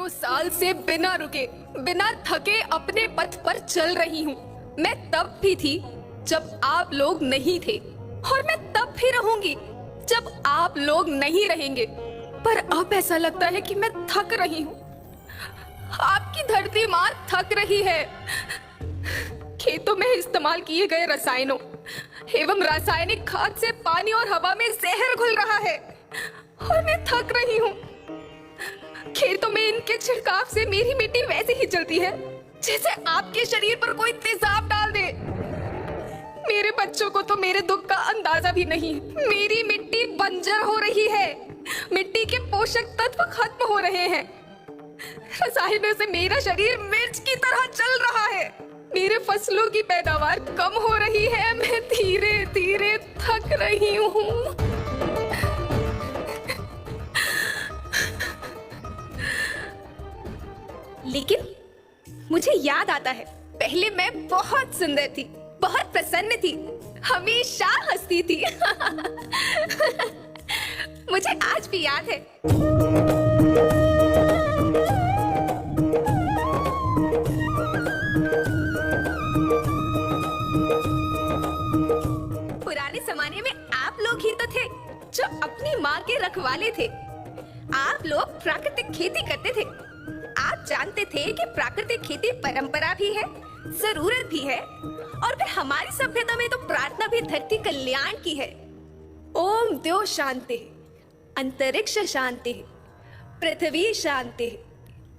हजारों साल से बिना रुके, बिना थके अपने पथ पर चल रही हूँ। मैं तब भी थी जब आप लोग नहीं थे, और मैं तब भी रहूंगी जब आप लोग नहीं रहेंगे। पर अब ऐसा लगता है कि मैं थक रही हूँ। आपकी धरती माँ थक रही है। खेतों में इस्तेमाल किए गए रसायनों एवं रासायनिक खाद से पानी और हवा में जहर घुल रहा है, और मैं थक रही हूँ। खेतों में इनके छिड़काव से मेरी मिट्टी वैसे ही चलती है जैसे आपके शरीर पर कोई तेजाब डाल दे। मेरे बच्चों को तो मेरे दुख का अंदाजा भी नहीं। मेरी मिट्टी बंजर हो रही है, मिट्टी के पोषक तत्व खत्म हो रहे हैं। रसायनों से मेरा शरीर मिर्च की तरह चल रहा है। मेरे फसलों की पैदावार कम हो रही है। मैं धीरे धीरे थक रही हूँ। लेकिन मुझे याद आता है, पहले मैं बहुत सुंदर थी, बहुत प्रसन्न थी, हमेशा हंसती थी। मुझे आज भी याद है। पुराने जमाने में आप लोग ही तो थे जो अपनी माँ के रखवाले थे। आप लोग प्राकृतिक खेती करते थे। आप जानते थे कि प्राकृतिक खेती परंपरा भी है, जरूरत भी है, और फिर हमारी सभ्यता में तो प्रार्थना भी धरती कल्याण की है। ओम द्यो शांति, अंतरिक्ष शांति, पृथ्वी शांति,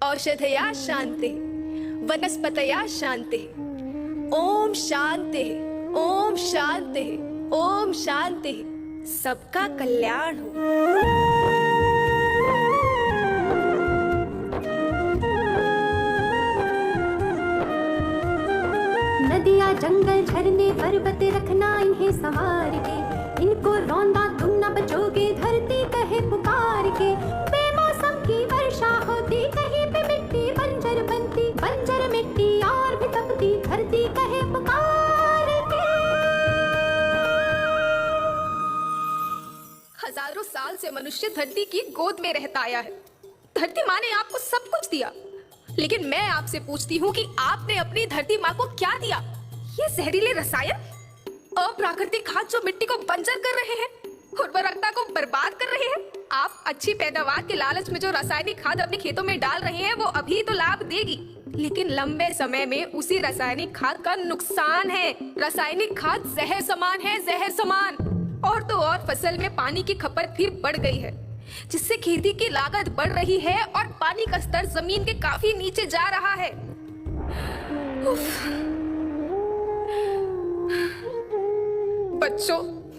औषधया शांति, वनस्पतया शांति। ओम शांति, ओम शांति, ओम शांति। सबका कल्याण हो। नदियाँ जंगल झरने पर्वत रखना इन्हें संवार के, इनको रौंदा तुम न बचोगे धरती कहे पुकार के। बेमौसम की वर्षा होती, कहीं पे मिट्टी बंजर बनती, बंजर मिट्टी और भी तपती, धरती कहे पुकार के। हजारों साल से मनुष्य धरती की गोद में रहता आया है। धरती माँ ने आपको सब कुछ दिया, लेकिन मैं आपसे पूछती हूँ कि आपने अपनी धरती माँ को क्या दिया? ये जहरीले रसायन, अप्राकृतिक खाद जो मिट्टी को बंजर कर रहे हैं, उर्वरकता को बर्बाद कर रहे हैं। आप अच्छी पैदावार के लालच में जो रासायनिक खाद अपने खेतों में डाल रहे हैं वो अभी तो लाभ देगी, लेकिन लंबे समय में उसी रासायनिक खाद का नुकसान है। रासायनिक खाद जहर समान है, जहर समान। और तो और फसल में पानी की खपत फिर बढ़ गई है, जिससे खेती की लागत बढ़ रही है और पानी का स्तर जमीन के काफी नीचे जा रहा है। बच्चों,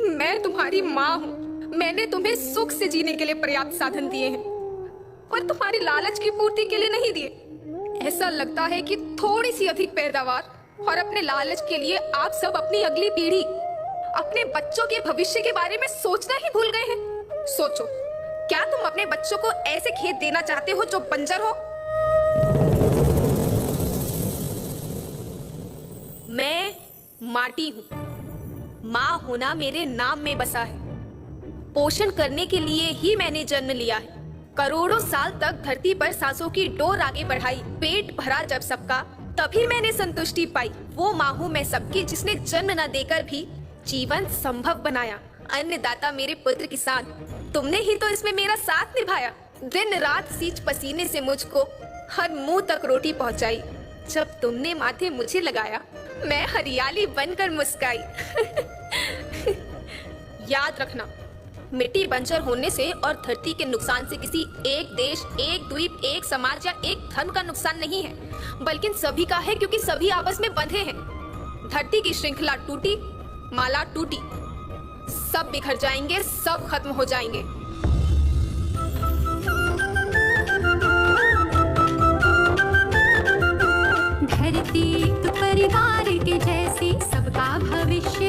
मैं तुम्हारी माँ हूँ। मैंने तुम्हें सुख से जीने के लिए पर्याप्त साधन दिए हैं, पर तुम्हारी लालच की पूर्ति के लिए नहीं दिए। ऐसा लगता है कि थोड़ी सी अधिक पैदावार और अपने लालच के लिए आप सब अपनी अगली पीढ़ी, अपने बच्चों के भविष्य के बारे में सोचना ही भूल गए हैं। सोचो, क्या तुम अपने बच्चों को ऐसे खेत देना चाहते हो जो बंजर हो? मैं माटी हूँ। माँ होना मेरे नाम में बसा है। पोषण करने के लिए ही मैंने जन्म लिया है। करोड़ों साल तक धरती पर सांसों की डोर आगे बढ़ाई। पेट भरा जब सबका, तभी मैंने संतुष्टि पाई। वो माँ हूँ मैं सबकी, जिसने जन्म न देकर भी जीवन संभव बनाया। अन्नदाता मेरे पुत्र किसान, तुमने ही तो इसमें मेरा साथ निभाया। दिन रात सींच पसीने से मुझको हर मुंह तक रोटी पहुंचाई। जब तुमने माथे मुझे लगाया, मैं हरियाली बनकर मुस्काई। याद रखना, मिट्टी बंजर होने से और धरती के नुकसान से किसी एक देश, एक द्वीप, एक समाज या एक धन का नुकसान नहीं है, बल्कि सभी का है, क्योंकि सभी आपस में बंधे हैं। धरती की श्रृंखला टूटी, माला टूटी, सब बिखर जाएंगे, सब खत्म हो जाएंगे। धरती एक परिवार के जैसी, सबका भविष्य